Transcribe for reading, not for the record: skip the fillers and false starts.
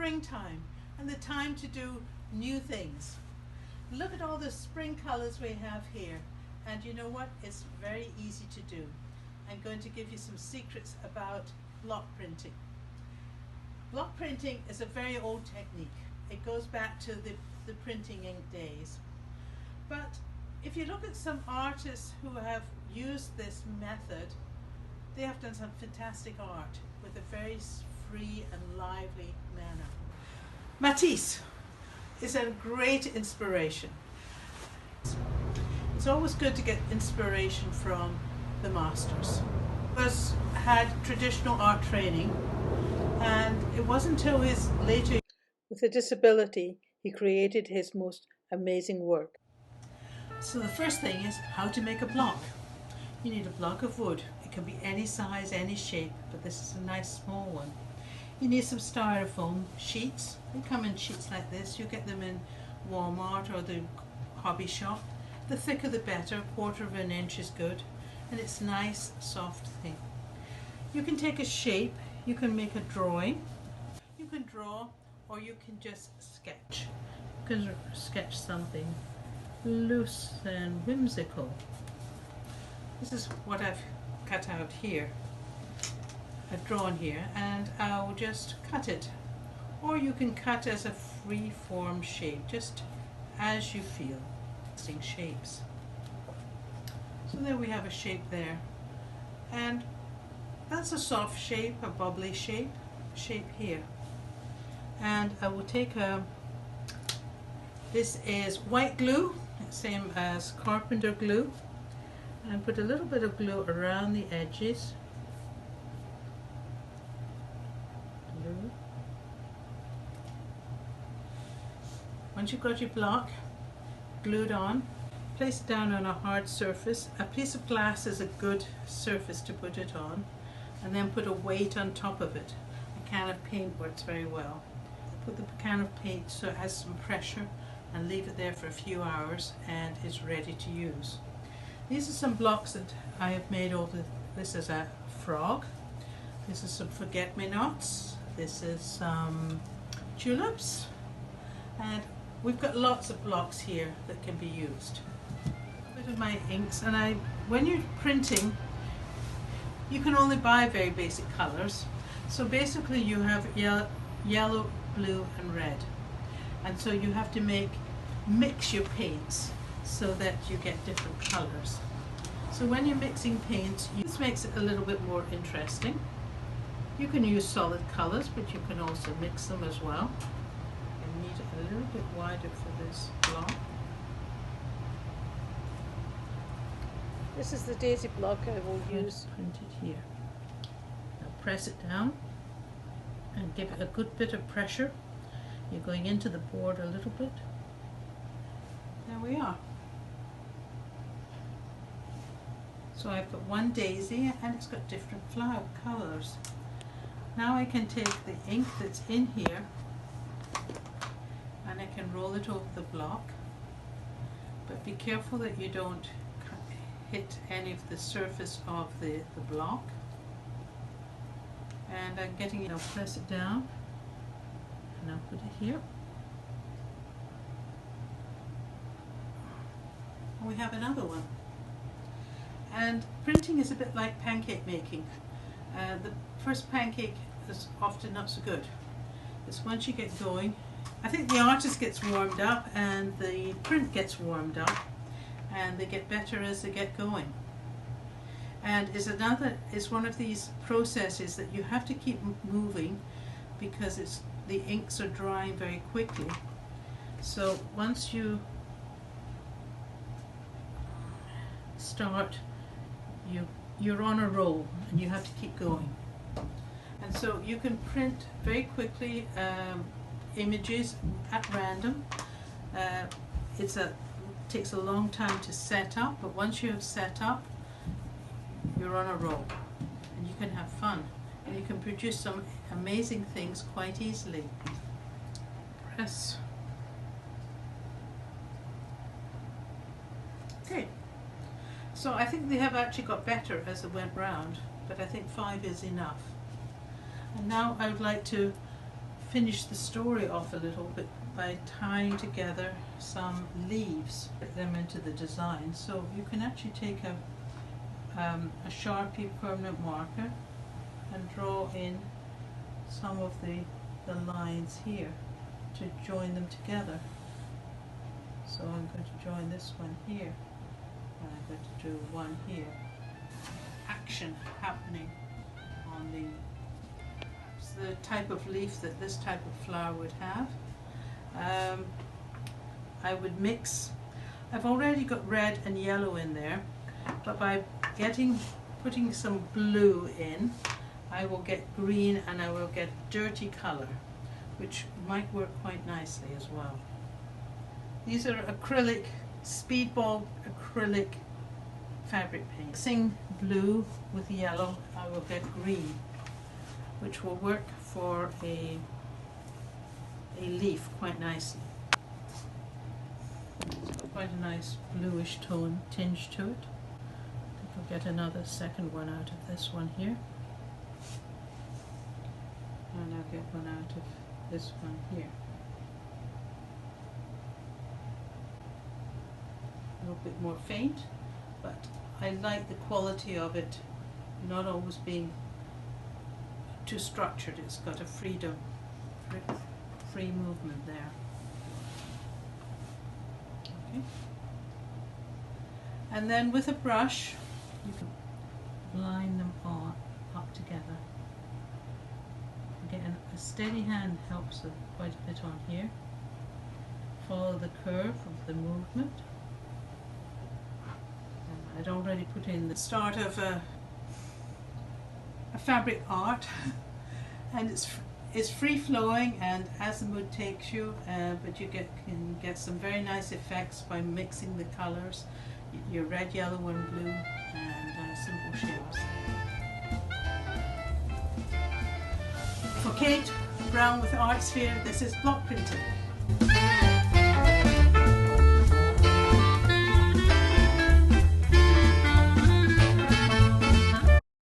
springtime and the time to do new things. Look at all the spring colors we have here, and you know what? It's very easy to do. I'm going to give you some secrets about block printing. Block printing is a very old technique. It goes back to the printing ink days. But if you look at some artists who have used this method, they have done some fantastic art with a very free and lively manner. Matisse is a great inspiration. It's always good to get inspiration from the masters. He had traditional art training, and it wasn't until his later, with a disability, he created his most amazing work. So the first thing is how to make a block. You need a block of wood. It can be any size, any shape, but this is a nice small one. You need some styrofoam sheets. They come in sheets like this. You get them in Walmart or the hobby shop. The thicker the better, 1/4 of an inch is good, and it's nice, soft thing. You can take a shape, you can make a drawing, you can draw, or you can just sketch. You can sketch something loose and whimsical. This is what I've cut out here. I've drawn here, and I'll just cut it. Or you can cut as a free form shape, just as you feel. Shapes. So there we have a shape there, and that's a soft shape, a bubbly shape here. And I will take this is white glue, same as carpenter glue, and put a little bit of glue around the edges. Glue. Once you've got your block glued on, place it down on a hard surface. A piece of glass is a good surface to put it on, and then put a weight on top of it. A can of paint works very well. Put the can of paint so it has some pressure, and leave it there for a few hours, and it's ready to use. These are some blocks that I have made over. This is a frog. This is some forget-me-nots. This is some tulips, and we've got lots of blocks here that can be used. A bit of my inks, and when you're printing, you can only buy very basic colors. So basically you have yellow, blue and red, and so you have to mix your paints so that you get different colors. So when you're mixing paints, this makes it a little bit more interesting. You can use solid colors, but you can also mix them as well. Need it a little bit wider for this block. This is the daisy block I will use. Printed here. Now press it down and give it a good bit of pressure. You're going into the board a little bit. There we are. So I've got one daisy, and it's got different flower colors. Now I can take the ink that's in here, and I can roll it over the block, but be careful that you don't hit any of the surface of the block. And I'm getting it, I'll press it down, and I'll put it here. And we have another one. And printing is a bit like pancake making. The first pancake is often not so good. It's once you get going, I think the artist gets warmed up and the print gets warmed up, and they get better as they get going. And is one of these processes that you have to keep moving, because the inks are drying very quickly. So once you start, you're on a roll, and you have to keep going. And so you can print very quickly images at random. It takes a long time to set up, but once you have set up, you're on a roll, and you can have fun, and you can produce some amazing things quite easily. Press. Okay, so I think they have actually got better as it went round, but I think 5 is enough. And now I would like to finish the story off a little bit by tying together some leaves, put them into the design. So you can actually take a Sharpie permanent marker and draw in some of the lines here to join them together. So I'm going to join this one here, and I'm going to do one here. Action happening on the type of leaf that this type of flower would have. I would mix, I've already got red and yellow in there, but by putting some blue in, I will get green and I will get dirty colour, which might work quite nicely as well. These are acrylic, speedball acrylic fabric paint. Mixing blue with yellow, I will get green, which will work for a leaf quite nicely. It's got quite a nice bluish tone tinge to it. I think I'll get another second one out of this one here. And I'll get one out of this one here. A little bit more faint, but I like the quality of it not always being too structured. It's got a freedom, free movement there. Okay. And then with a brush, you can line them all up together. Again, a steady hand helps quite a bit on here. Follow the curve of the movement. And I'd already put in the start of a fabric art, and it's free flowing and as the mood takes you, but you can get some very nice effects by mixing the colours, your red, yellow and blue, and simple shapes. For Kate Brown with Artsphere, this is block printing.